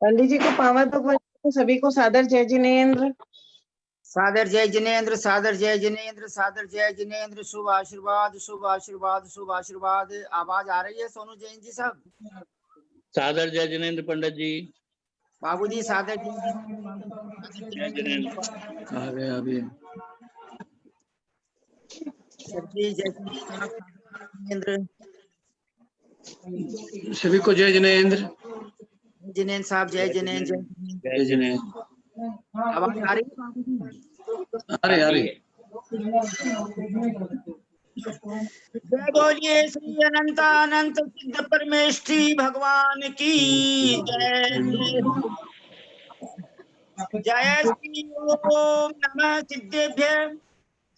पंडित जी को पावा तो सभी को सादर जय जिनेन्द्र। सादर जय जिनेन्द्र, सादर जय जिनेन्द्र, सादर जय जिनेन्द्र। शुभ आशीर्वाद, शुभ आशीर्वाद, शुभ आशीर्वाद। आवाज आ रही है सोनू जैन जी साहब? सादर जय जिनेन्द्र पंडित जी। बाबू जी सादर जय जिनेन्द्र। अभी जय जिनेन्द्र, सभी को जय जिनेन्द्र। जिनेन्द्र साहब जय जिनेन्द्र, जय जिनेन्द्र। आवाज आ रही है बाबू जी? अरे जय बोलिए श्री अनंतानंत सिद्ध परमेष्ठी भगवान की जय। जय श्री ओम नमः सिद्धेभ्य,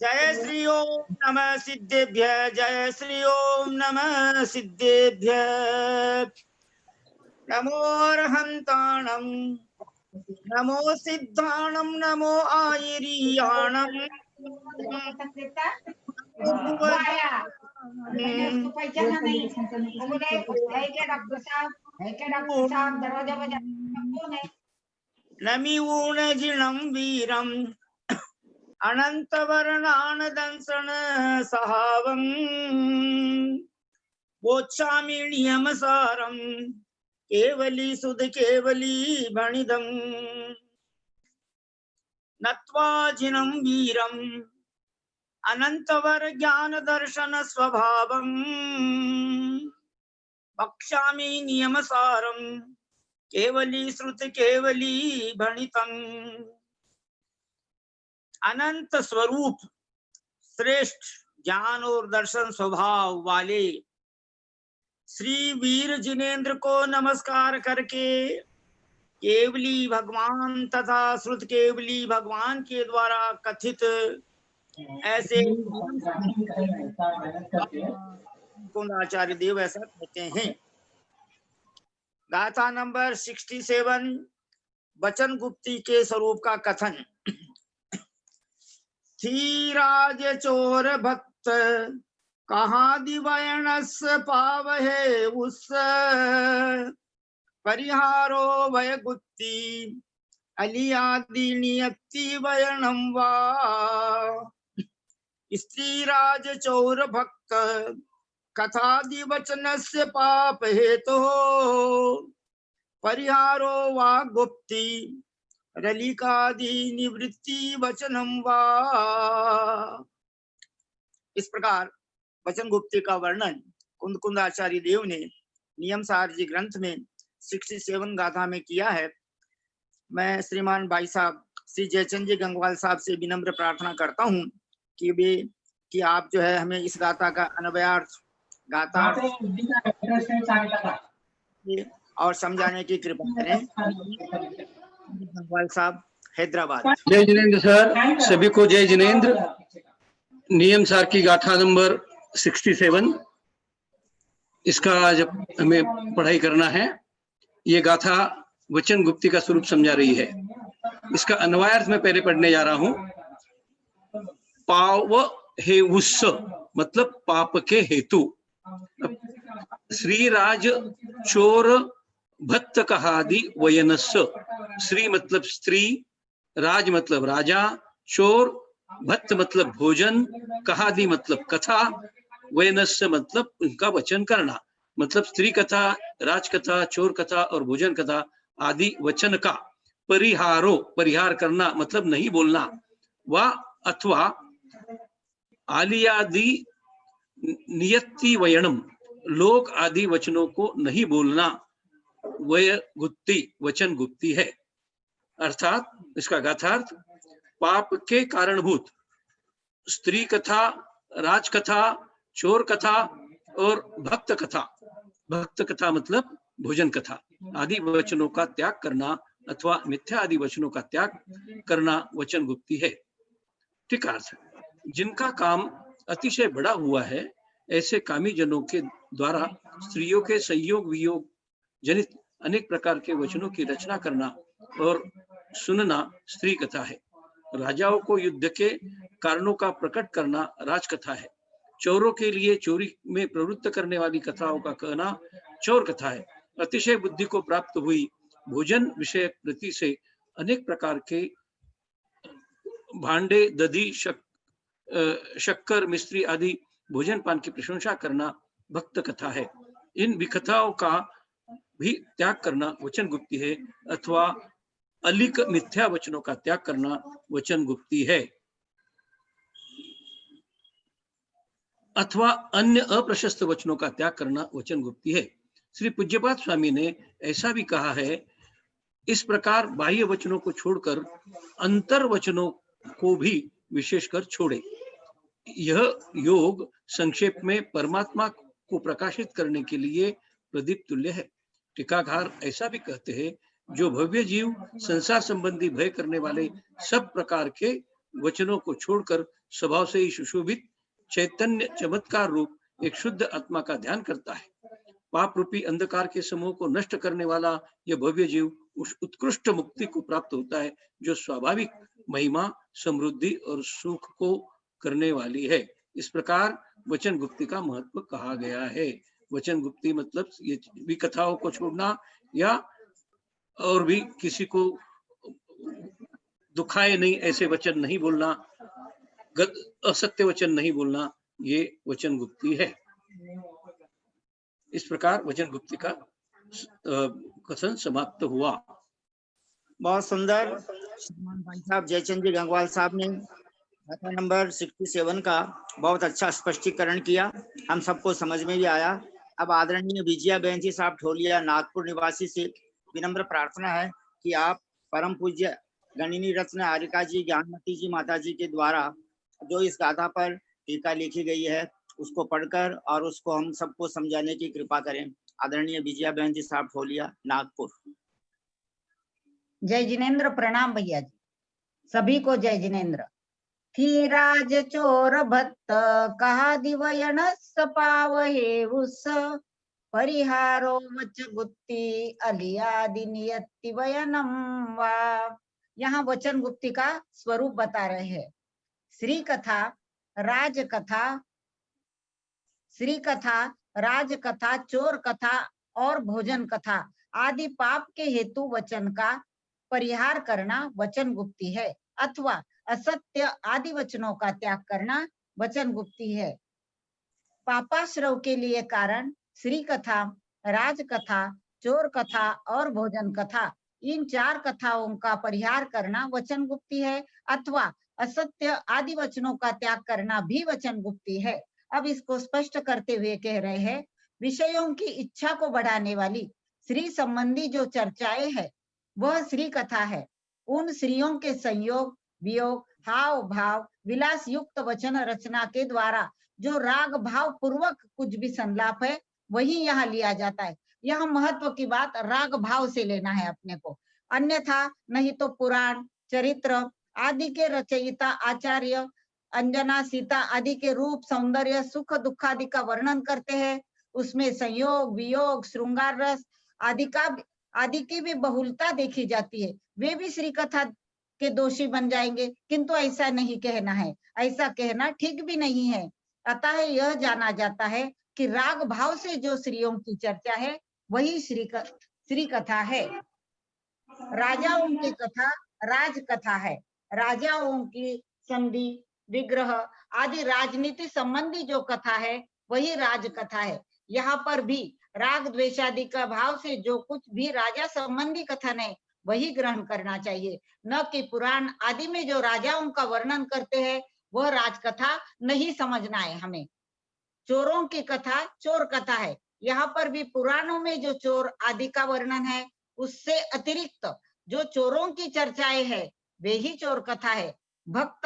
जय श्री ओम नमः सिद्धेभ्य, जय श्री ओम नमः सिद्धेभ्य। नमोर्हंताणं, नमो सिद्धाणं, नमो आयरियाणं। नमिऊणजिणं वीरम् अनंतवर्णानदंसन सहावं वोच्छामि नियमसारं केवली सुध केवली भणिदं। नत्वा जिनं वीरम् अनंतवर ज्ञान दर्शन स्वभावं वक्ष्यामि नियमसारं केवली श्रुत केवली भणितं। अनंत स्वरूप श्रेष्ठ ज्ञान और दर्शन स्वभाव वाले श्री वीर जिनेन्द्र को नमस्कार करके केवली भगवान तथा श्रुत केवली भगवान के द्वारा कथित ऐसे आचार्य देव ऐसा कहते हैं। गाथा नंबर 67 वचन गुप्ती के स्वरूप का कथन। थी राज चोर भक्त कहाँ दिवयनस पावहे उस परिहारो भय गुप्ती अलियादि नियति वयनम वा। स्त्री राज चोर भक्त कथादि वचनस्य पाप हेतु परिहारो वा गुप्ती रलिकादि निवृत्ति वचनम वा। इस प्रकार वचन गुप्ती का वर्णन कुंद आचार्य देव ने नियम सार जी ग्रंथ में 67 गाथा में किया है। मैं श्रीमान भाई साहब श्री जयचंद जी गंगवाल साहब से विनम्र प्रार्थना करता हूँ कि आप जो है हमें इस गाथा का अन्वयार्थ गाथा और समझाने की कृपा करें। गंगवाल साहब हैदराबाद। जय जिनेन्द्र सर, सभी को जय जिनेन्द्र। नियम सार की गाथा नंबर 67, इसका आज हमें पढ़ाई करना है। ये गाथा वचन गुप्ती का स्वरूप समझा रही है। इसका अन्वयार्थ मैं पहले पढ़ने जा रहा हूं। पाव हे उस मतलब पाप के हेतु। श्री राज चोर भक्त कहादि वयनस। श्री मतलब स्त्री, राज मतलब राजा, चोर भक्त मतलब भोजन, कहादि मतलब कथा, वयनस मतलब उनका वचन करना, मतलब स्त्री कथा, राज कथा, चोर कथा और भोजन कथा आदि वचन का परिहारो परिहार करना मतलब नहीं बोलना, व अथवा आलियादि नियति वयनम लोक आदि वचनों को नहीं बोलना, वय गुप्ती वचन गुप्ती है। अर्थात इसका गाथार्थ पाप के कारणभूत स्त्री कथा, राज कथा, चोर कथा और भक्त कथा मतलब भोजन कथा आदि वचनों का त्याग करना अथवा मिथ्या आदि वचनों का त्याग करना वचन गुप्ती है। ठीक अर्थ, जिनका काम अतिशय बड़ा हुआ है ऐसे कामी जनों के द्वारा स्त्रियों के संयोग वियोग जनित अनेक प्रकार के वचनों की रचना करना और सुनना स्त्री कथा है। राजाओं को युद्ध के कारणों का प्रकट करना राजकथा है। चोरों के लिए चोरी में प्रवृत्त करने वाली कथाओं का कहना चोर कथा है। अतिशय बुद्धि को प्राप्त हुई भोजन विषय प्रति से अनेक प्रकार के भांडे, दधी, शक्कर, मिस्त्री आदि भोजन पान की प्रशंसा करना भक्त कथा है। इन विकथाओं का भी त्याग करना वचन गुप्ती है, अथवा अलिक मिथ्या वचनों का त्याग करना वचन गुप्ती है, अथवा अन्य अप्रशस्त वचनों का त्याग करना वचन गुप्ती है। श्री पूज्यपाद स्वामी ने ऐसा भी कहा है, इस प्रकार बाह्य वचनों को छोड़कर अंतर वचनों को भी विशेषकर छोड़े। यह योग संक्षेप में परमात्मा को प्रकाशित करने के लिए प्रदीप तुल्य है। टीकाकार ऐसा भी कहते हैं, जो भव्य जीव संसार संबंधी भय करने वाले सब प्रकार के वचनों को छोड़कर स्वभाव से ही सुशोभित चैतन्य चमत्कार रूप एक शुद्ध आत्मा का ध्यान करता है, पाप रूपी अंधकार के समूह को नष्ट करने वाला यह भव्य जीव उस उत्कृष्ट मुक्ति को प्राप्त होता है जो स्वाभाविक महिमा, समृद्धि और सुख को करने वाली है। इस प्रकार वचन गुप्ती का महत्व कहा गया है। वचन गुप्ती मतलब ये भी कथाओं को छोड़ना या और भी किसी को दुखाए नहीं ऐसे वचन नहीं बोलना, असत्य वचन नहीं बोलना, ये वचन गुप्ती है। इस प्रकार वचन गुप्ती का कथन समाप्त हुआ। बहुत सुंदर श्रीमान भाई साहब जयचंद जी गंगवाल साहब ने कथा नंबर 67 का बहुत अच्छा स्पष्टीकरण किया, हम सबको समझ में भी आया। अब आदरणीय विजया बहन जी साहब ढोलिया नागपुर निवासी से विनम्र प्रार्थना है कि आप परम पूज्य गणिनी रत्न आरिका जी ज्ञानमती जी माता जी के द्वारा जो इस गाथा पर टीका लिखी गई है उसको पढ़कर और उसको हम सबको समझाने की कृपा करें। आदरणीय विजया बहन जी साहब ढोलिया नागपुर। जय जिनेन्द्र। प्रणाम भैया जी, सभी को जय जिनेन्द्र। थी राज चोर भत्त कहा दिवयन सपावहे उस परिहारो वच गुप्ती अलियादि नियति वयनम वा। यहाँ वचन गुप्ती का स्वरूप बता रहे हैं। श्री कथा, राज कथा, श्री कथा, राज कथा, चोर कथा और भोजन कथा आदि पाप के हेतु वचन का परिहार करना वचन गुप्ती है, अथवा असत्य आदि वचनों का त्याग करना वचन गुप्ती है। पापाश्रव के लिए कारण श्री कथा, राज कथा, चोर कथा और भोजन कथा, इन चार कथाओं का परिहार करना वचन गुप्ती है, अथवा असत्य आदि वचनों का त्याग करना भी वचन गुप्ती है। अब इसको स्पष्ट करते हुए कह रहे हैं, विषयों की इच्छा को बढ़ाने वाली श्री संबंधी जो चर्चाएं है वह श्री कथा है। उन श्रीयों के संयोग, वियोग, हाव भाव, विलास युक्त वचन रचना के द्वारा जो राग भाव पूर्वक कुछ भी संलाप है वही यहाँ लिया जाता है। यह महत्व की बात राग भाव से लेना है अपने को, अन्यथा नहीं तो पुराण, चरित्र आदि के रचयिता आचार्य अंजना, सीता आदि के रूप, सौंदर्य, सुख दुख आदि का वर्णन करते हैं। उसमें संयोग, वियोग, श्रृंगार रस आदि की भी बहुलता देखी जाती है। वे भी श्री कथा के दोषी बन जाएंगे, किंतु ऐसा नहीं कहना है, ऐसा कहना ठीक भी नहीं है। अतः यह जाना जाता है कि राग भाव से जो श्रीयों की चर्चा है वही श्री कथा है। राजाओं की कथा राज कथा है। राजाओं की संधि, विग्रह आदि राजनीति संबंधी जो कथा है वही राज कथा है। यहाँ पर भी राग द्वेषादि का भाव से जो कुछ भी राजा संबंधी कथन है वही ग्रहण करना चाहिए, न कि पुराण आदि में जो राजाओं का वर्णन करते हैं वह राजकथा नहीं समझना है हमें। चोरों की कथा चोर कथा है। यहाँ पर भी पुराणों में जो चोर आदि का वर्णन है उससे अतिरिक्त जो चोरों की चर्चाएं है वे ही चोर कथा है। भक्त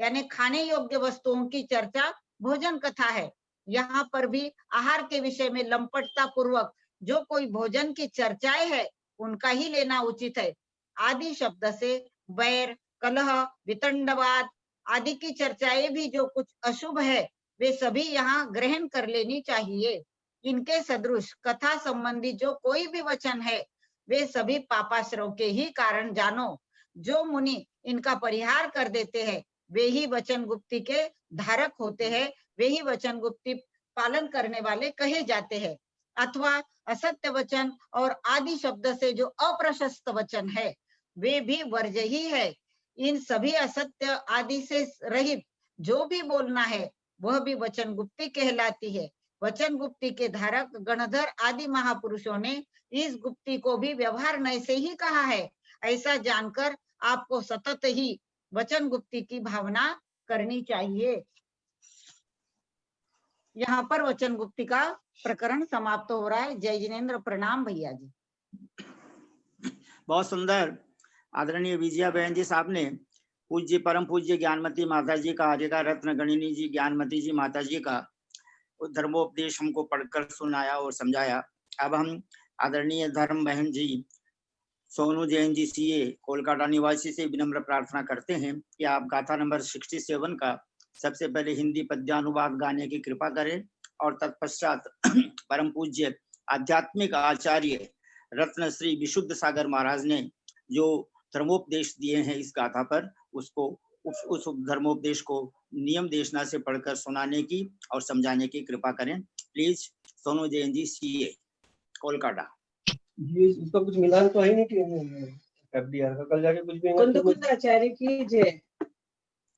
यानी खाने योग्य वस्तुओं की चर्चा भोजन कथा है। यहाँ पर भी आहार के विषय में लंपटता पूर्वक जो कोई भोजन की चर्चाएं है उनका ही लेना उचित है। आदि शब्द से वैर, कलह, वितंडवाद आदि की चर्चाएं भी जो कुछ अशुभ है वे सभी यहाँ ग्रहण कर लेनी चाहिए। इनके सदृश कथा संबंधी जो कोई भी वचन है वे सभी पापाश्रव के ही कारण जानो। जो मुनि इनका परिहार कर देते हैं वे ही वचन गुप्ती के धारक होते हैं, वे ही वचन गुप्ती पालन करने वाले कहे जाते हैं। अथवा असत्य वचन और आदि शब्द से जो अप्रशस्त वचन है वे भी वर्ज्य ही है। इन सभी असत्य आदि से रहित जो भी बोलना है वह भी वचन गुप्ती कहलाती है। वचन गुप्ती के धारक गणधर आदि महापुरुषों ने इस गुप्ती को भी व्यवहार नय से ही कहा है। ऐसा जानकर आपको सतत ही वचन गुप्ती की भावना करनी चाहिए। यहाँ पर वचन गुप्ती का प्रकरण समाप्त हो रहा है। जय जिनेन्द्र, प्रणाम भैया जी। बहुत सुंदर आदरणीय विजया बहन जी साहब ने पूज्य परम पूज्य ज्ञानमती माता जी का, आर्यका रत्न गणिनी जी ज्ञानमती जी माता जी का धर्मोपदेश हमको पढ़कर सुनाया और समझाया। अब हम आदरणीय धर्म बहन जी सोनू जैन जी सीए कोलकाता निवासी से विनम्र प्रार्थना करते हैं कि आप गाथा नंबर 67 का सबसे पहले हिंदी पद्यानुवाद गाने की कृपा करें और तत्पश्चात परम पूज्य आध्यात्मिक आचार्य रत्न श्री विशुद्ध सागर महाराज ने जो धर्मोपदेश दिए हैं इस गाथा पर, उसको उस धर्मोपदेश को नियम देशना से पढ़कर सुनाने की और समझाने की कृपा करें। Please Sonu Jain ji CA Kolkata. ये इसका कुछ मिलान तो है नहीं कि एफडीआर का कल जाके कुछ भी कुंद आचार्य की जय।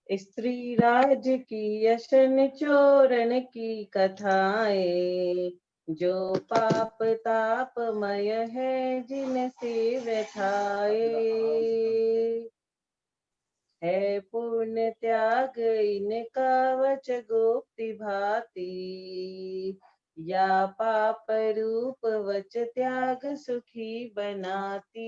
स्त्री राज की यशन चोरन की कथाएं, जो पाप तापमय है जिनसे व्यथाए, है पूर्ण त्याग इनका वच गुप्ति भांति, या पाप रूप वच त्याग सुखी बनाती।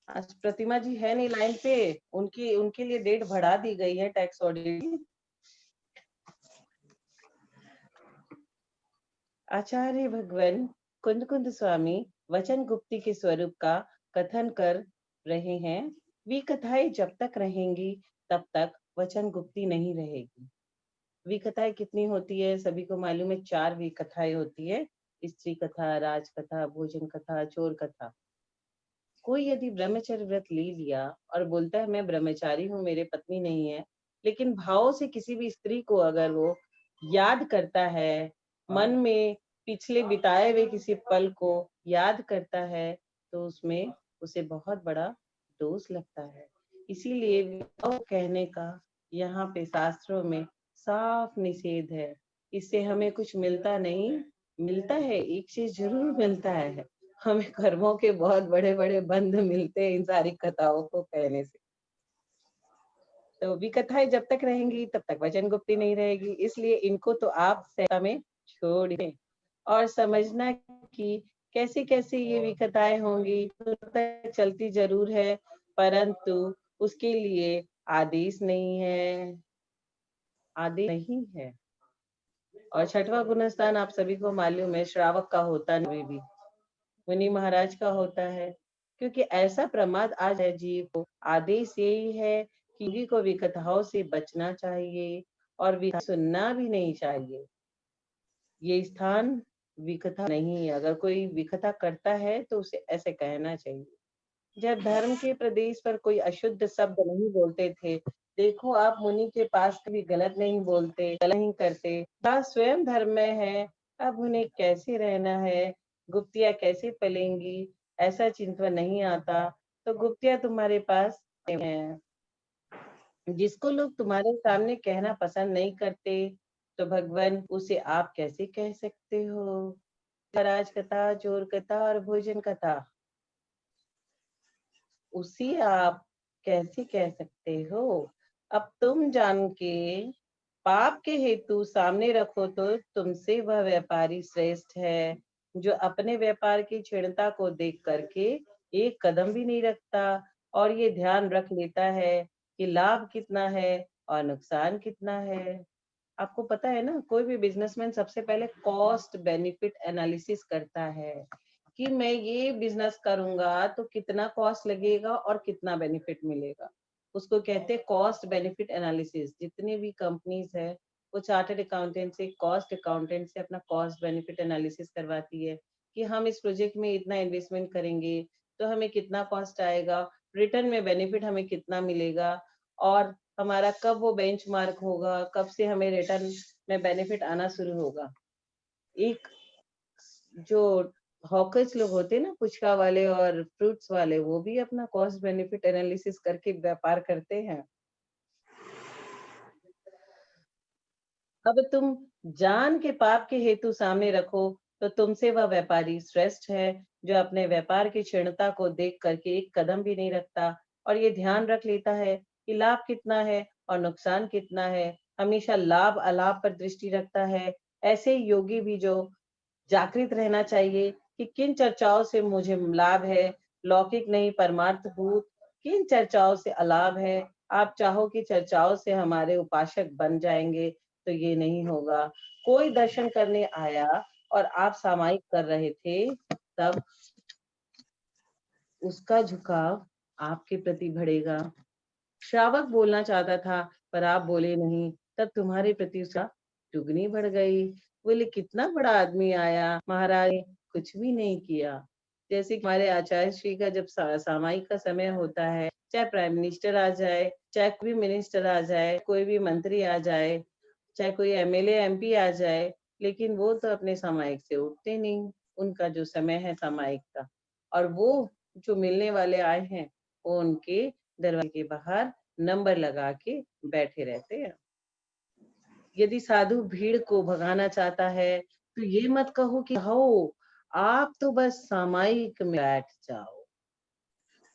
आज प्रतिमा जी है नहीं लाइन पे, उनके लिए डेट बढ़ा दी गई है टैक्स ऑडिट। आचार्य भगवान कुंद स्वामी वचन गुप्ती के स्वरूप का कथन कर रहे हैं। विकथाएं जब तक रहेंगी तब तक वचन गुप्ती नहीं रहेगी। विकथाएं कितनी होती है सभी को मालूम है, 4 विकथाएं होती है। स्त्री कथा, राज कथा, भोजन कथा, चोर कथा। कोई यदि ब्रह्मचर्य व्रत ले लिया और बोलता है मैं ब्रह्मचारी हूँ, मेरे पत्नी नहीं है, लेकिन भाव से किसी भी स्त्री को अगर वो याद करता है, मन में पिछले बिताए हुए किसी पल को याद करता है, तो उसमें उसे बहुत बड़ा दोष लगता है। इसीलिए विवाह कहने का यहाँ पे शास्त्रों में साफ निषेध है। इससे हमें कुछ मिलता नहीं, मिलता है एक चीज जरूर मिलता है, हमें कर्मों के बहुत बड़े बड़े बंध मिलते हैं इन सारी कथाओं को कहने से। तो भी कथाएं जब तक रहेंगी तब तक वचन गुप्ती नहीं रहेगी। इसलिए इनको तो आप सत्ता में छोड़ दें और समझना कि कैसे कैसे ये विकथाएं होंगी, तो चलती जरूर है, परंतु उसके लिए आदेश नहीं है, आदेश नहीं है। और 6वां गुणस्थान आप सभी को मालूम है, श्रावक का होता नहीं भी मुनि महाराज का होता है, क्योंकि ऐसा प्रमाद आज है जीव को। आदेश यही है कि जीव को विकथाओं से बचना चाहिए और विकथा सुनना भी नहीं चाहिए। ये स्थान विकथा नहीं है। अगर कोई विकथा करता है तो उसे ऐसे कहना चाहिए। जब धर्म के प्रदेश पर कोई अशुद्ध शब्द नहीं बोलते थे, देखो आप मुनि के पास भी गलत नहीं बोलते, गलत नहीं करते, स्वयं धर्म में है, अब उन्हें कैसे रहना है, गुप्तियां कैसे पलेंगी, ऐसा चिंतन नहीं आता, तो गुप्तियां तुम्हारे पास है। जिसको लोग तुम्हारे सामने कहना पसंद नहीं करते, तो भगवान उसे आप कैसे कह सकते हो? राज कथा, चोर कथा और भोजन कथा, उसी आप कैसे कह सकते हो? अब तुम जान के पाप के हेतु सामने रखो तो तुमसे वह व्यापारी श्रेष्ठ है, जो अपने व्यापार की क्षीणता को देख करके एक कदम भी नहीं रखता और ये ध्यान रख लेता है कि लाभ कितना है और नुकसान कितना है। आपको पता है ना, कोई भी बिजनेसमैन सबसे पहले कॉस्ट बेनिफिट एनालिसिस करता है कि मैं ये बिजनेस करूंगा तो कितना कॉस्ट लगेगा और कितना बेनिफिट मिलेगा। उसको कहते हैं कॉस्ट बेनिफिट एनालिसिस। जितनी भी कंपनीज है वो चार्टर्ड अकाउंटेंट से, कॉस्ट अकाउंटेंट से अपना कॉस्ट बेनिफिट एनालिसिस करवाती है कि हम इस प्रोजेक्ट में इतना इन्वेस्टमेंट करेंगे तो हमें कितना कॉस्ट आएगा, रिटर्न में बेनिफिट हमें कितना मिलेगा, और हमारा कब वो बेंचमार्क होगा, कब से हमें रिटर्न में बेनिफिट आना शुरू होगा। एक जो हॉकर्स लोग होते हैं ना, पुचका वाले और फ्रूट्स वाले, वो भी अपना कॉस्ट बेनिफिट एनालिसिस करके व्यापार करते हैं। अब तुम जान के पाप के हेतु सामने रखो तो तुमसे वह व्यापारी श्रेष्ठ है जो अपने व्यापार की क्षीणता को देख करके एक कदम भी नहीं रखता और ये ध्यान रख लेता है कि लाभ कितना है और नुकसान कितना है, हमेशा लाभ अलाभ पर दृष्टि रखता है। ऐसे योगी भी जो जागृत रहना चाहिए कि किन चर्चाओं से मुझे लाभ है, लौकिक नहीं परमार्थ भूत, किन चर्चाओं से अलाभ है। आप चाहो कि चर्चाओं से हमारे उपासक बन जाएंगे तो ये नहीं होगा। कोई दर्शन करने आया और आप सामायिक कर रहे थे, तब उसका झुकाव आपके प्रति बढ़ेगा। श्रावक बोलना चाहता था पर आप बोले नहीं, तब तुम्हारे प्रति उसका दुगनी बढ़ गई। बोले कितना बड़ा आदमी आया, महाराज ने कुछ भी नहीं किया। जैसे कि हमारे आचार्य श्री का जब सामायिक का समय होता है, चाहे प्राइम मिनिस्टर आ जाए, चाहे कोई भी मिनिस्टर आ जाए, कोई भी मंत्री आ जाए, चाहे कोई एमएलए एमपी आ जाए, लेकिन वो तो अपने सामायिक से उठते नहीं। उनका जो समय है सामायिक का, और वो जो मिलने वाले आए हैं वो उनके दरवाजे के बाहर नंबर लगा के बैठे रहते हैं। यदि साधु भीड़ को भगाना चाहता है तो ये मत कहो कि हो, आप तो बस सामायिक में बैठ जाओ।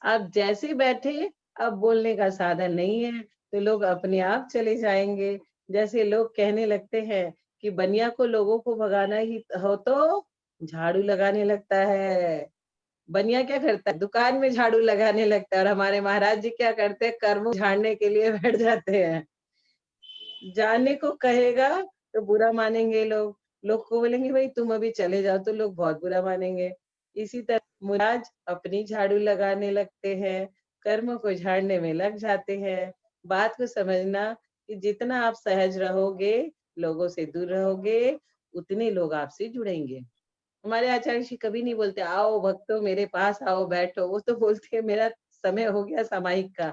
आप जैसे बैठे, अब बोलने का साधन नहीं है तो लोग अपने आप चले जाएंगे। जैसे लोग कहने लगते हैं कि बनिया को लोगों को भगाना ही हो तो झाड़ू लगाने लगता है। बनिया क्या करता है, दुकान में झाड़ू लगाने लगता है, और हमारे महाराज जी क्या करते हैं, कर्म झाड़ने के लिए बैठ जाते हैं। जाने को कहेगा तो बुरा मानेंगे लोग, लोग को बोलेंगे भाई तुम अभी चले जाओ तो लोग बहुत बुरा मानेंगे। इसी तरह मुराज अपनी झाड़ू लगाने लगते हैं, कर्म को झाड़ने में लग जाते हैं। बात को समझना कि जितना आप सहज रहोगे, लोगों से दूर रहोगे, उतने लोग आपसे जुड़ेंगे। हमारे आचार्य जी कभी नहीं बोलते आओ भक्तों मेरे पास आओ बैठो, वो तो बोलते हैं मेरा समय हो गया सामायिक का।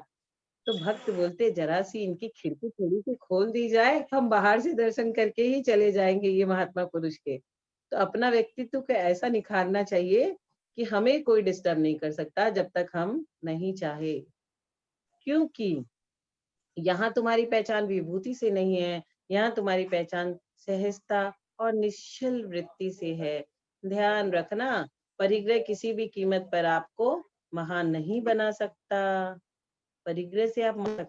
तो भक्त बोलते जरा सी इनकी खिड़की थोड़ी सी खोल दी जाए, हम बाहर से दर्शन करके ही चले जाएंगे ये महात्मा पुरुष के। तो अपना व्यक्तित्व को ऐसा निखारना चाहिए कि हमें कोई डिस्टर्ब नहीं कर सकता जब तक हम नहीं चाहे, क्योंकि यहाँ तुम्हारी पहचान विभूति से नहीं है, यहाँ तुम्हारी पहचान सहजता और निश्चल वृत्ति से है। ध्यान रखना, परिग्रह किसी भी कीमत पर आपको महान नहीं बना सकता। परिग्रह से आप महान,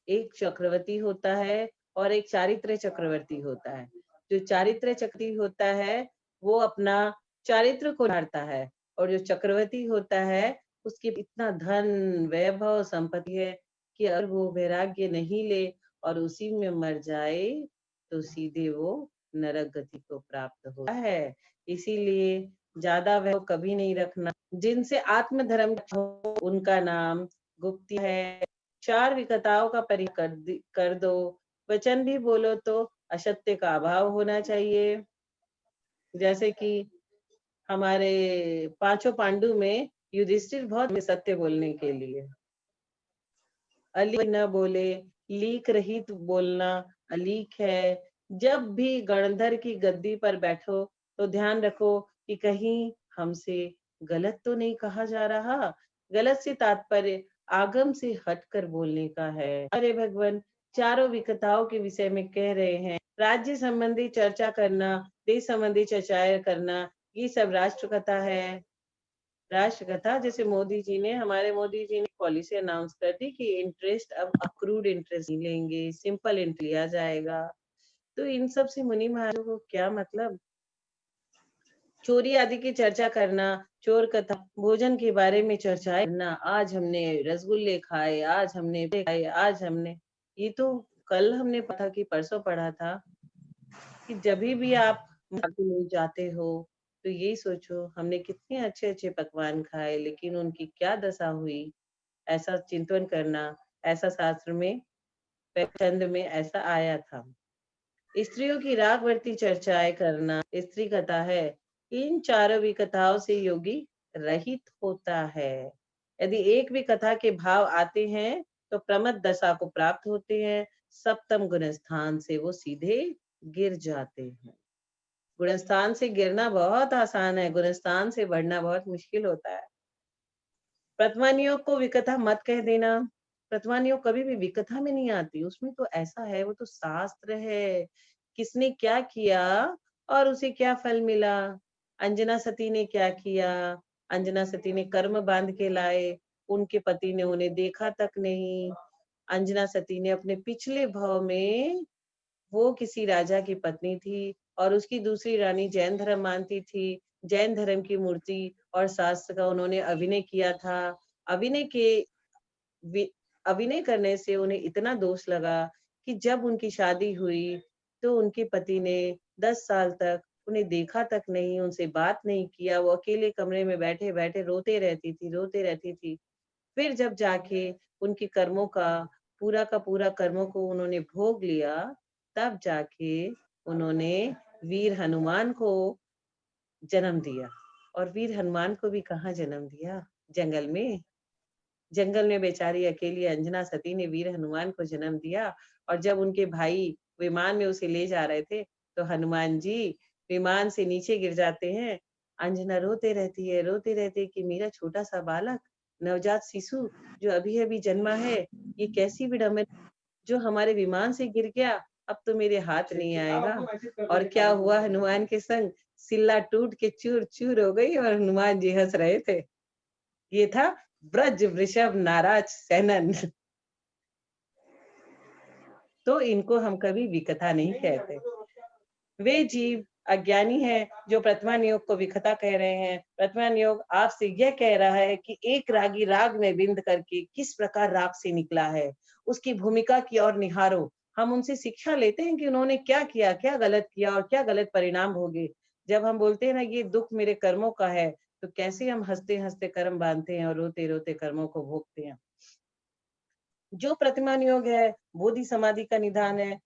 एक चक्रवर्ती होता है और एक चारित्र्य चक्रवर्ती होता है। जो चारित्र्य चक्रवर्ती होता है वो अपना चारित्र को निखारता है, और जो चक्रवर्ती होता है उसके इतना धन वैभव संपत्ति है कि अगर वो वैराग्य नहीं ले और उसी में मर जाए तो सीधे वो नरक गति को प्राप्त होता है। इसीलिए ज्यादा वैभव कभी नहीं रखना। जिनसे आत्म धर्म हो उनका नाम गुप्ती है। चार विकताओं का परिहार कर दो। वचन भी बोलो तो असत्य का अभाव होना चाहिए। जैसे कि हमारे पांचों पांडु में युधिष्ठिर बहुत सत्य बोलने के लिए, अलीक न बोले, लीक रहित बोलना अलीक है। जब भी गणधर की गद्दी पर बैठो तो ध्यान रखो कि कहीं हमसे गलत तो नहीं कहा जा रहा। गलत से तात्पर्य आगम से हटकर बोलने का है। अरे भगवान, चारों विकताओं के विषय में कह रहे हैं, राज्य संबंधी चर्चा करना, देश संबंधी चर्चाएं करना, ये सब राष्ट्र कथा है। राष्ट्र कथा, जैसे मोदी जी ने, हमारे मोदी जी ने पॉलिसी अनाउंस कर दी कि इंटरेस्ट अब अक्रूड इंटरेस्ट नहीं लेंगे, सिंपल इंटरेस्ट लिया जाएगा। तो इन सब से मुनि महाराजों को क्या मतलब। चोरी आदि की चर्चा करना, चोर कथा, भोजन के बारे में चर्चाएं करना, आज हमने रसगुल्ले खाए, आज हमने खाए, आज हमने, ये तो कल हमने पढ़ा कि परसों पढ़ा था कि जब भी आप में जाते हो तो यही सोचो हमने कितने अच्छे अच्छे पकवान खाए लेकिन उनकी क्या दशा हुई, ऐसा चिंतन करना। ऐसा शास्त्र में चंद में ऐसा आया था। स्त्रियों की रागवर्ती चर्चाएं करना स्त्री कथा है। इन चारों भी कथाओं से योगी रहित होता है। यदि एक भी कथा के भाव आते हैं तो प्रमद दशा को प्राप्त होते हैं। सप्तम गुण स्थान से वो सीधे गिर जाते हैं। गुणस्थान से गिरना बहुत आसान है, गुणस्थान से बढ़ना बहुत मुश्किल होता है। प्रथमा नियोग को विकथा मत कह देना। प्रथमा नियोग कभी भी विकथा में नहीं आती, उसमें तो ऐसा है, वो तो शास्त्र है, किसने क्या किया और उसे क्या फल मिला। अंजना सती ने क्या किया, अंजना सती ने कर्म बांध के लाए, उनके पति ने उन्हें देखा तक नहीं। अंजना सती ने अपने पिछले भाव में, वो किसी राजा की पत्नी थी और उसकी दूसरी रानी जैन धर्म मानती थी। जैन धर्म की मूर्ति और शास्त्र का उन्होंने अभिनय किया था। अभिनय के अभिनय करने से उन्हें इतना दोष लगा कि जब उनकी शादी हुई तो उनके पति ने 10 साल तक उन्हें देखा तक नहीं, उनसे बात नहीं किया। वो अकेले कमरे में बैठे बैठे रोते रहती थी। फिर जब जाके उनके कर्मों का पूरा कर्मों को उन्होंने भोग लिया, तब जाके उन्होंने वीर हनुमान को जन्म दिया। और वीर हनुमान को भी कहाँ जन्म दिया, जंगल में। जंगल में बेचारी अकेली अंजना सती ने वीर हनुमान को जन्म दिया। और जब उनके भाई विमान में उसे ले जा रहे थे तो हनुमान जी विमान से नीचे गिर जाते हैं। अंजना रोते रहती है कि मेरा छोटा सा बालक, नवजात शिशु जो अभी अभी जन्मा है, ये कैसी विडंबना, जो हमारे विमान से गिर गया, अब तो मेरे हाथ नहीं आएगा। और क्या हुआ हनुमान के संग, सिल्ला टूट के चूर चूर हो गई और हनुमान जी हंस रहे थे। ये था ब्रज वृषभ नाराज सैनन। तो इनको हम कभी विकथा नहीं कहते। वे जीव अज्ञानी है जो प्रथमा नियोग को विकथा कह रहे हैं। प्रथमा नियोग आपसे यह कह रहा है कि एक रागी राग में बिंद करके किस प्रकार राग से निकला है, उसकी भूमिका की ओर निहारो। हम उनसे शिक्षा लेते हैं कि उन्होंने क्या किया, क्या गलत किया और क्या गलत परिणाम भोगे। जब हम बोलते हैं ना ये दुख मेरे कर्मों का है, तो कैसे हम हंसते हंसते कर्म बांधते हैं और रोते रोते कर्मों को भोगते हैं। जो प्रतिमा नियोग है बोधि समाधि का निधान है।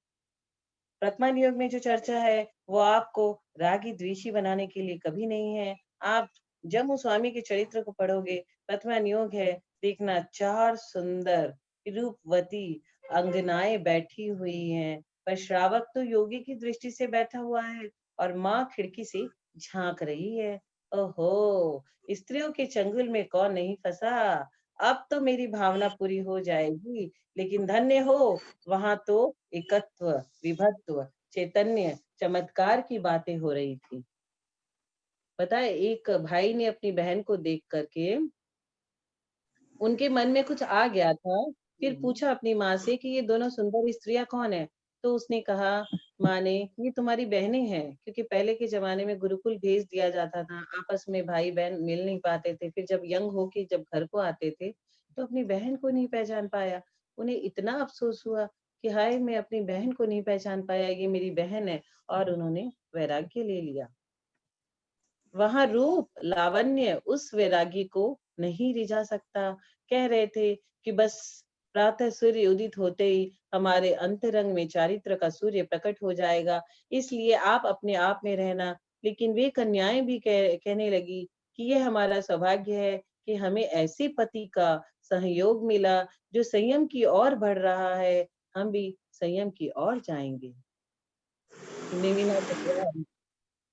प्रतिमा नियोग में जो चर्चा है वो आपको रागी द्वेषी बनाने के लिए कभी नहीं है। आप जम्मू स्वामी के चरित्र को पढ़ोगे, प्रतिमा नियोग है, देखना 4 सुंदर रूपवती अंगनाएं बैठी हुई हैं, पर श्रावक तो योगी की दृष्टि से बैठा हुआ है और माँ खिड़की से झांक रही है। ओहो, स्त्रियों के चंगुल में कौन नहीं फंसा, अब तो मेरी भावना पूरी हो जाएगी। लेकिन धन्य हो, वहां तो एकत्व, विभत्व, चैतन्य, चमत्कार की बातें हो रही थी। पता है, एक भाई ने अपनी बहन को देख करके, उनके मन में कुछ आ गया था। फिर पूछा अपनी माँ से कि ये दोनों सुंदर स्त्रियां कौन है। तो उसने कहा, माँ ने, ये तुम्हारी बहनें हैं। क्योंकि पहले के जमाने में गुरुकुल भेज दिया जाता था, आपस में भाई बहन मिल नहीं पाते थे। फिर जब यंग होके जब घर को आते थे तो अपनी बहन को नहीं पहचान पाया। उन्हें इतना अफसोस हुआ कि हाय, मैं अपनी बहन को नहीं पहचान पाया, ये मेरी बहन है। और उन्होंने वैराग्य ले लिया। वहां रूप लावण्य उस वैरागी को नहीं रिझा सकता। कह रहे थे कि बस प्रातः सूर्य उदित होते ही हमारे अंतरंग में चारित्र का सूर्य प्रकट हो जाएगा, इसलिए आप अपने आप में रहना। लेकिन वे कन्याएं भी कहने लगी कि यह हमारा सौभाग्य है कि हमें ऐसे पति का सहयोग मिला जो संयम की ओर बढ़ रहा है, हम भी संयम की ओर जाएंगे।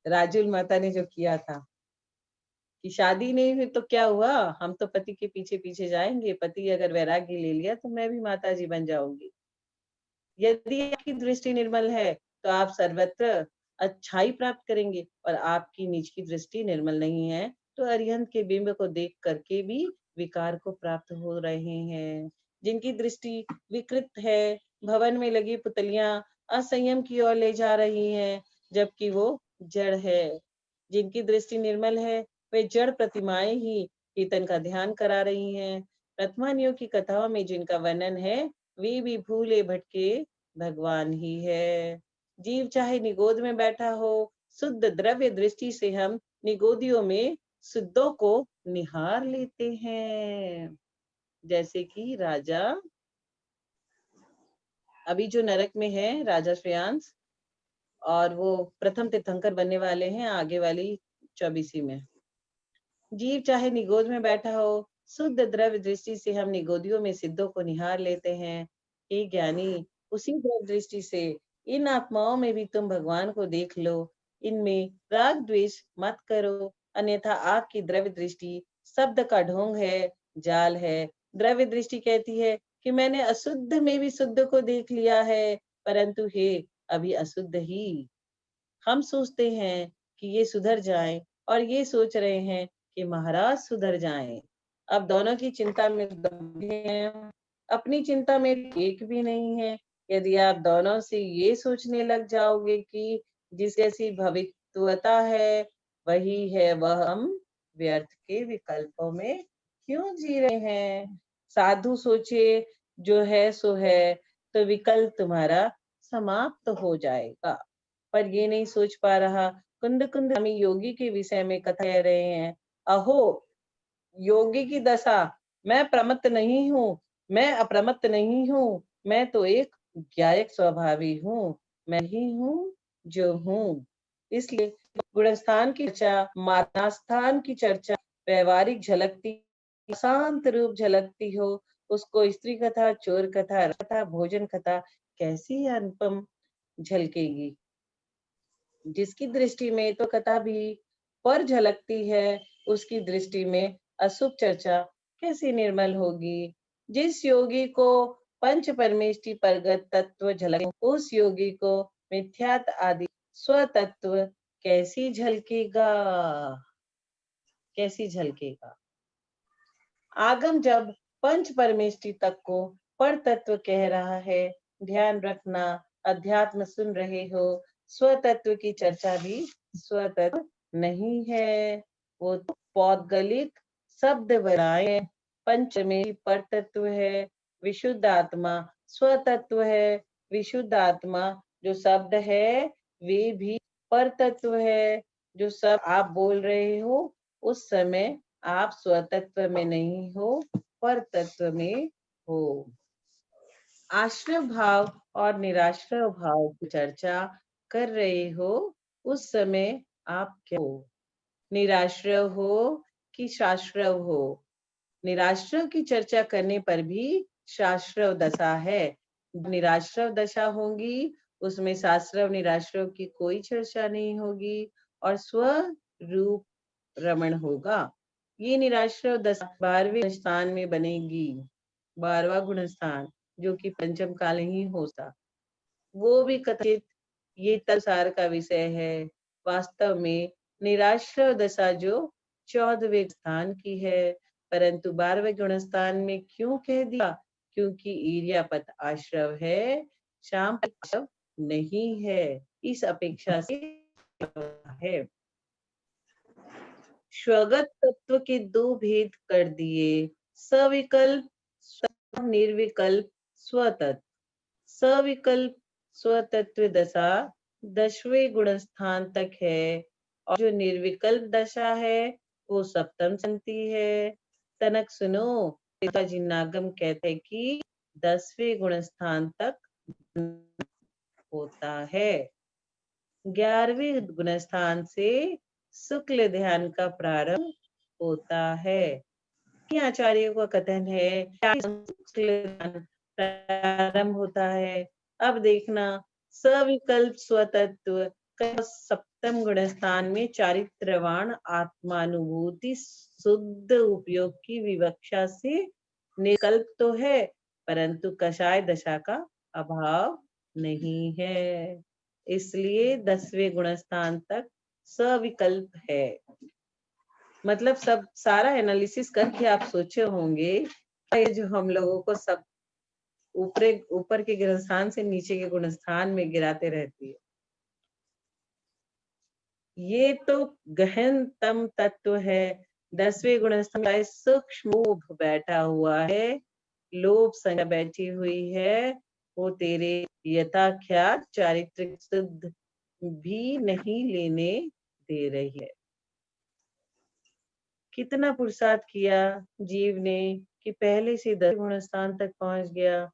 राजुल माता ने जो किया था कि शादी नहीं हुई तो क्या हुआ, हम तो पति के पीछे पीछे जाएंगे, पति अगर वैराग्य ले लिया तो मैं भी माता जी बन जाऊंगी। यदि आपकी दृष्टि निर्मल है तो आप सर्वत्र अच्छाई प्राप्त करेंगे, और आपकी निज की दृष्टि निर्मल नहीं है तो अरिहंत के बिंब को देख करके भी विकार को प्राप्त हो रहे हैं। जिनकी दृष्टि विकृत है, भवन में लगी पुतलियां असंयम की ओर ले जा रही हैं, जबकि वो जड़ है। जिनकी दृष्टि निर्मल है वे जड़ प्रतिमाएं ही कीर्तन का ध्यान करा रही हैं। प्रतिमानियों की कथाओं में जिनका वर्णन है वे भी भूले भटके भगवान ही है। जीव चाहे निगोद में बैठा हो, शुद्ध द्रव्य दृष्टि से हम निगोदियों में शुद्धों को निहार लेते हैं। जैसे कि राजा अभी जो नरक में है, राजा श्रेयांश, और वो प्रथम तीर्थंकर बनने वाले हैं आगे वाली 24वीं में। जीव चाहे निगोद में बैठा हो, शुद्ध द्रव्य दृष्टि से हम निगोदियों में सिद्धों को निहार लेते हैं। हे ज्ञानी, उसी द्रव्य दृष्टि से इन आत्माओं में भी तुम भगवान को देख लो। इनमें राग द्वेष मत करो, अन्यथा आपकी द्रव्य दृष्टि शब्द का ढोंग है, जाल है। द्रव्य दृष्टि कहती है कि मैंने अशुद्ध में भी शुद्ध को देख लिया है, परंतु हे अभी अशुद्ध ही। हम सोचते हैं कि ये सुधर जाएं और ये सोच रहे हैं कि महाराज सुधर जाएं। अब दोनों की चिंता में दबे हैं, अपनी चिंता में एक भी नहीं है। यदि आप दोनों से ये सोचने लग जाओगे कि जिस जैसी भविष्यवक्ता है वही है, वह हम व्यर्थ के विकल्पों में क्यों जी रहे हैं। साधु सोचे जो है सो है, तो विकल्प तुम्हारा समाप्त हो जाएगा। पर ये नहीं सोच पा रहा। कुंद कुंद स्वामी योगी के विषय में कथा कह रहे हैं। अहो योगी की दशा, मैं प्रमत्त नहीं हूँ, मैं अप्रमत्त नहीं हूँ, मैं तो एक ज्ञायक स्वभावी हूँ, मैं ही हूँ जो हूँ। इसलिए गुणस्थान की चर्चा, मातास्थान की चर्चा व्यवहारिक झलकती, शांत रूप झलकती हो, उसको स्त्री कथा, चोर कथा, कथा, भोजन कथा कैसी अनुपम झलकेगी। जिसकी दृष्टि में तो कथा भी पर झलकती है, उसकी दृष्टि में अशुभ चर्चा कैसी निर्मल होगी। जिस योगी को पंच परमेष्टि परगत तत्व झलके, उस योगी को मिथ्यात आदि स्वतत्व कैसी झलकेगा, कैसी झलकेगा। आगम जब पंच परमेष्टि तक को पर तत्व कह रहा है, ध्यान रखना, अध्यात्म सुन रहे हो, स्वतत्व की चर्चा भी स्वतत्व नहीं है, वो तो पौद्गलिक शब्द बनाए। पंच में पर तत्व है, विशुद्ध आत्मा स्वतत्व है, विशुद्ध आत्मा जो शब्द है वे भी पर तत्व है। जो सब आप बोल रहे हो उस समय आप स्वतत्व में नहीं हो, पर तत्व में हो। आश्रय भाव और निराश्रय भाव की चर्चा कर रहे हो, उस समय आप क्या हो, निराश्रय हो कि शाश्रय हो। निराश्रय की चर्चा करने पर भी शाश्रय दशा है। निराश्रय दशा होगी उसमें शाश्रय निराश्रय की कोई चर्चा नहीं होगी और स्वरूप रमण होगा। ये निराश्रय दशा 12वें स्थान में बनेगी, 12वां गुण स्थान जो कि पंचम काल ही होता, वो भी कथित ये तलसार का विषय है। वास्तव में निराश्रय दशा जो 14वें स्थान की है, परंतु 12वें गुण स्थान में क्यों कह दिया, क्योंकि ईर्यापत आश्रव है, शाम आश्रव नहीं है, इस अपेक्षा से है। स्वगत तत्व के दो भेद कर दिए, सविकल्प निर्विकल्प स्वतत्व। सविकल्प स्वतत्व दशा 10वें गुण स्थान तक है और जो निर्विकल्प दशा है वो सप्तम संति है। तनक सुनो, पिताजी नागम कहते हैं कि 10वें गुण स्थान तक होता है। 11वें गुण स्थान से शुक्ल ध्यान का प्रारंभ होता है। आचार्यों का कथन है प्रारंभ होता है। अब देखना, सविकल्प स्वतत्व सप्तम गुण स्थान में चारित्रवान आत्मानुभूति शुद्ध उपयोग की विवक्षा से निकल्प तो है, परंतु कषाय दशा का अभाव नहीं है, इसलिए 10वें गुण स्थान तक सविकल्प है। मतलब सब सारा एनालिसिस करके आप सोचे होंगे जो हम लोगों को सब ऊपर के गुणस्थान से नीचे के गुणस्थान में गिराते रहती है। ये तो गहनतम तत्व है। 10वें गुणस्थान में सूक्ष्म लोभ बैठा हुआ है, लोभ संज्ञा बैठी हुई है, वो तेरे यथाख्यात चारित्रिक शुद्ध भी नहीं लेने दे रही है। कितना पुरुषार्थ किया जीव ने कि पहले से 10 गुण स्थान तक पहुंच गया,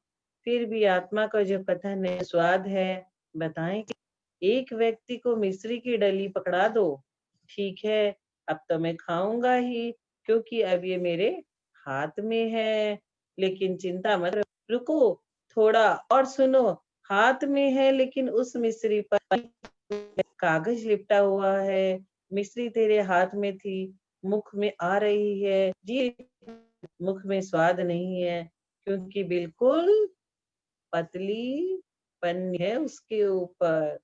फिर भी आत्मा का जो कथन है स्वाद है। बताएं कि एक व्यक्ति को मिश्री की डली पकड़ा दो, ठीक है अब तो मैं खाऊंगा ही क्योंकि अब ये मेरे हाथ में है, लेकिन चिंता मत रुको, थोड़ा और सुनो। हाथ में है लेकिन उस मिस्री पर कागज लिपटा हुआ है। मिस्री तेरे हाथ में थी, मुख में आ रही है जी, मुख में स्वाद नहीं है, क्योंकि बिल्कुल पतली पन्नी है उसके ऊपर,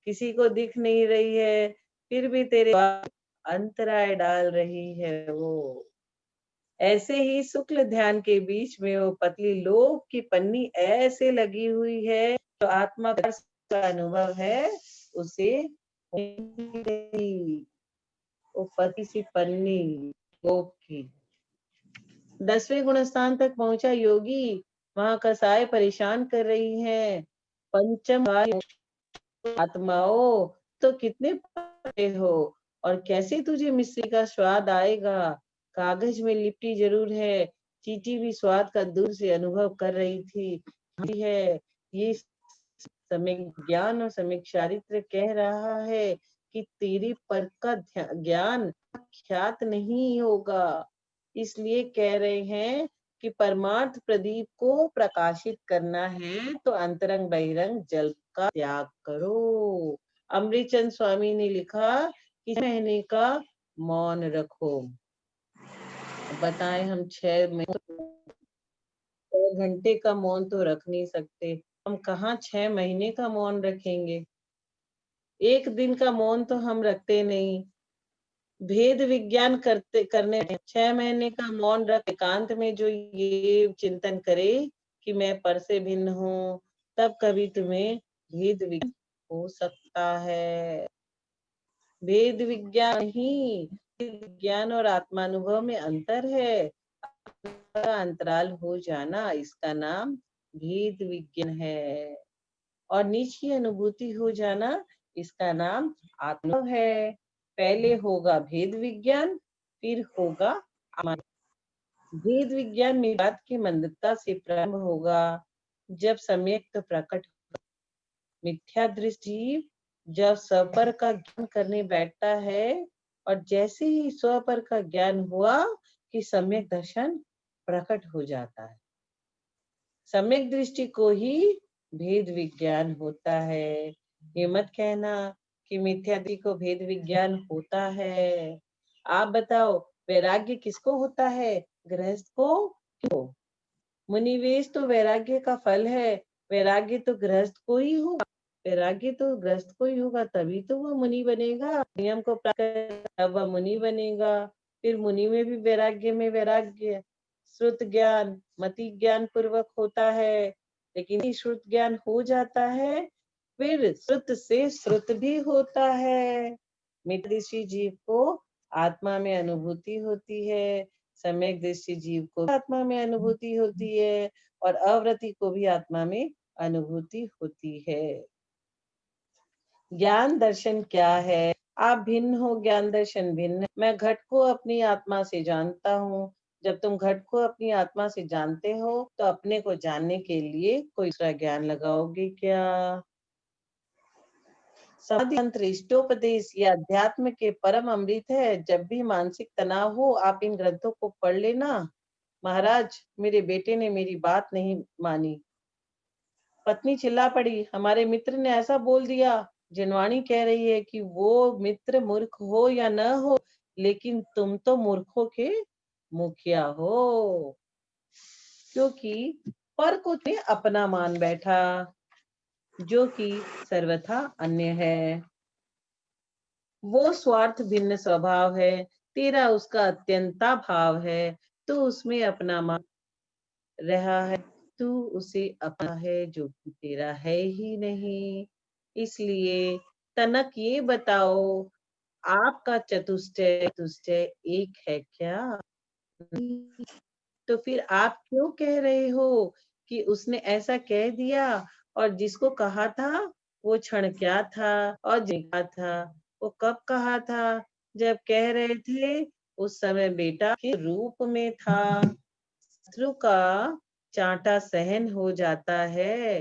किसी को दिख नहीं रही है, फिर भी तेरे अंतराय डाल रही है वो। ऐसे ही शुक्ल ध्यान के बीच में वो पतली लोक की पन्नी ऐसे लगी हुई है, जो आत्मा का अनुभव है उसे वो पतली सी पन्नी लोक की। 10वें गुणस्थान तक पहुंचा योगी, वहां कसाई परेशान कर रही हैं। पंचम आत्माओं तो कितने परे हो, और कैसे तुझे मिश्री का स्वाद आएगा। कागज में लिपटी जरूर है, चींटी भी स्वाद का दूर से अनुभव कर रही थी है। ये सम्यक ज्ञान और सम्यक चारित्र कह रहा है कि तेरी पर का ज्ञान ख्यात नहीं होगा, इसलिए कह रहे हैं कि परमार्थ प्रदीप को प्रकाशित करना है तो अंतरंग बहिरंग जल का त्याग करो। अमृतचंद स्वामी ने लिखा कि 6 महीने का मौन रखो। बताएं हम 6 घंटे का मौन तो रख नहीं सकते, हम कहाँ 6 महीने का मौन रखेंगे। एक दिन का मौन तो हम रखते नहीं। भेद विज्ञान करने 6 महीने का मौन रख एकांत में जो ये चिंतन करे कि मैं पर से भिन्न हूँ, तब कभी तुम्हें भेद विज्ञान हो सकता है। भेद विज्ञान नहीं, विज्ञान और आत्मानुभव में अंतर है। अंतराल हो जाना, इसका नाम भेद विज्ञान है, और नीच की अनुभूति हो जाना, इसका नाम आत्मा है। पहले होगा भेद विज्ञान, फिर होगा आत्मा। भेद विज्ञान में बात की मंदता से प्रारंभ होगा, जब सम्यक प्रकट। मिथ्या दृष्टि जब स्वपर का ज्ञान करने बैठता है, और जैसे ही स्वपर का ज्ञान हुआ कि सम्यक दर्शन प्रकट हो जाता है। सम्यक दृष्टि को ही भेद विज्ञान होता है। ये मत कहना कि मिथ्या दृष्टि को भेद विज्ञान होता है। आप बताओ, वैराग्य किसको होता है? गृहस्थ को क्यों? मुनिवेश तो वैराग्य का फल है, वैराग्य तो गृहस्थ को ही होगा। वैराग्य तो गृहस्थ को ही होगा, तभी तो वह मुनि बनेगा। नियम को प्राप्त कर वह मुनि बनेगा। फिर मुनि में भी वैराग्य में वैराग्य श्रुत ज्ञान मति ज्ञान पूर्वक होता है, लेकिन श्रुत ज्ञान हो जाता है, फिर श्रुत से श्रुत भी होता है। मितदृष्टि जीव को आत्मा में अनुभूति होती है, सम्यक दृष्टि जीव को आत्मा में अनुभूति होती है, और अव्रति को भी आत्मा में अनुभूति होती है। ज्ञान दर्शन क्या है? आप भिन्न हो, ज्ञान दर्शन भिन्न। मैं घट को अपनी आत्मा से जानता हूँ। जब तुम घट को अपनी आत्मा से जानते हो, तो अपने को जानने के लिए कोई दूसरा ज्ञान लगाओगे क्या? समाधि मंत्र इष्टोपदेश या अध्यात्म के परम अमृत है। जब भी मानसिक तनाव हो, आप इन ग्रंथों को पढ़ लेना। महाराज, मेरे बेटे ने मेरी बात नहीं मानी। पत्नी चिल्ला पड़ी, हमारे मित्र ने ऐसा बोल दिया। जिनवाणी कह रही है कि वो मित्र मूर्ख हो या न हो, लेकिन तुम तो मूर्खों के मुखिया हो, क्योंकि पर को तुमने अपना मान बैठा, जो कि सर्वथा अन्य है। वो स्वार्थ भिन्न स्वभाव है, तेरा उसका अत्यंता भाव है, तो उसमें अपना मान रहा है। तू उसे अपना है जो कि तेरा है ही नहीं। इसलिए तनक ये बताओ, आपका चतुष्टय एक है क्या? तो फिर आप क्यों कह रहे हो कि उसने ऐसा कह दिया? और जिसको कहा था वो क्षण क्या था, और जिसने कहा था वो कब कहा था? जब कह रहे थे उस समय बेटा के रूप में था। शत्रु का चांटा सहन हो जाता है,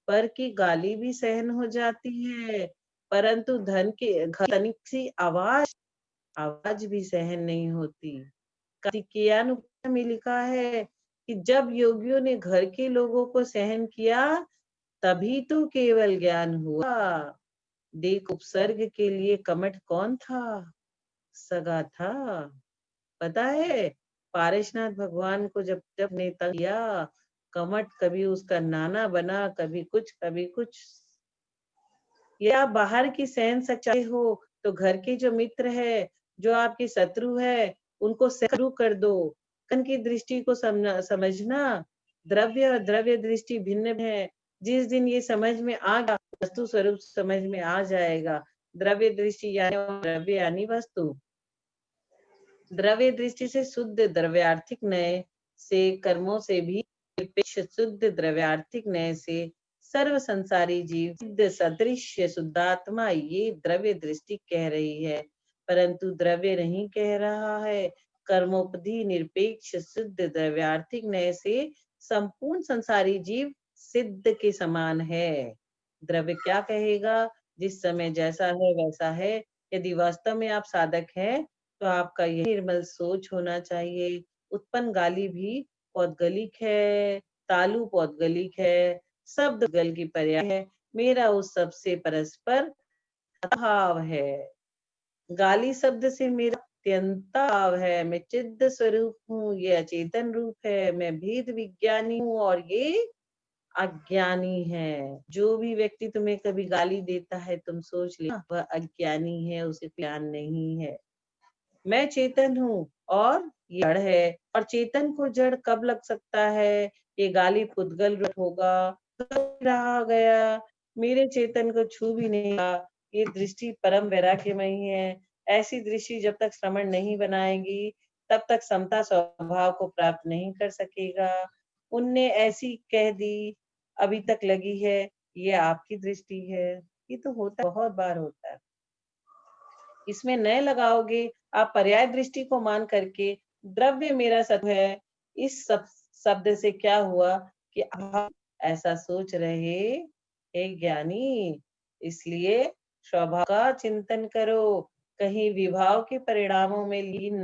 पर की गाली भी सहन हो जाती है, परंतु धन के तनिक सी आवाज भी सहन नहीं होती। कार्तिकेयानु में लिखा है कि जब योगियों ने घर के लोगों को सहन किया तभी तो केवल ज्ञान हुआ। देख, उपसर्ग के लिए कमठ कौन था? सगा था। पता है, पारेशनाथ भगवान को जब जब नेता किया, कमठ कभी उसका नाना बना, कभी कुछ कभी कुछ। या बाहर की सहन सच्चाई हो तो घर के जो मित्र है, जो आपके शत्रु है, उनको शुरू कर दो। कन की दृष्टि को समझना, द्रव्य और द्रव्य दृष्टि भिन्न है। जिस दिन ये समझ में आ गया, वस्तु स्वरूप समझ में आ जाएगा। द्रव्य दृष्टि यानी द्रव्य यानी वस्तु। द्रव्य दृष्टि से शुद्ध द्रव्यार्थिक न्याय से, कर्मों से भी निरपेक्ष शुद्ध द्रव्यार्थिक न्याय से सर्व संसारी जीव सिद्ध सदृश्य शुद्धात्मा, ये द्रव्य दृष्टि कह रही है, परंतु द्रव्य नहीं कह रहा है। कर्मोपधि निरपेक्ष शुद्ध द्रव्यार्थिक न्याय से संपूर्ण संसारी जीव सिद्ध के समान है। द्रव्य क्या कहेगा? जिस समय जैसा है वैसा है। यदि वास्तव में आप साधक हैं तो आपका यही निर्मल सोच होना चाहिए। उत्पन्न गाली भी पौद्गलिक है, तालु पौद्गलिक है, शब्द गल की पर्याय है। मेरा उस सब से परस्पर भाव है। गाली शब्द से मेरा अत्यंत भाव है। मैं चिद्ध स्वरूप हूँ, ये अचेतन रूप है। मैं भेद विज्ञानी हूँ और ये अज्ञानी है। जो भी व्यक्ति तुम्हें कभी गाली देता है, तुम सोच लेना वह अज्ञानी है, उसे ज्ञान नहीं है। मैं चेतन हूँ और ये जड़ है, और चेतन को जड़ कब लग सकता है? ये गाली पुद्गल होगा तो रहा गया, मेरे चेतन को छू भी नहीं रहा। ये दृष्टि परम वैराग्यमयी है। ऐसी दृष्टि जब तक श्रवण नहीं बनाएगी, तब तक समता स्वभाव को प्राप्त नहीं कर सकेगा। उनने ऐसी कह दी, अभी तक लगी है, ये आपकी दृष्टि है। ये तो होता, बहुत बार होता है। इसमें नए लगाओगे आप पर्याय दृष्टि को मान करके, द्रव्य मेरा सत्व है। इस सब शब्द से क्या हुआ कि आप ऐसा सोच रहे हे ज्ञानी। इसलिए स्वभाव का चिंतन करो, कहीं विभाव के परिणामों में लीन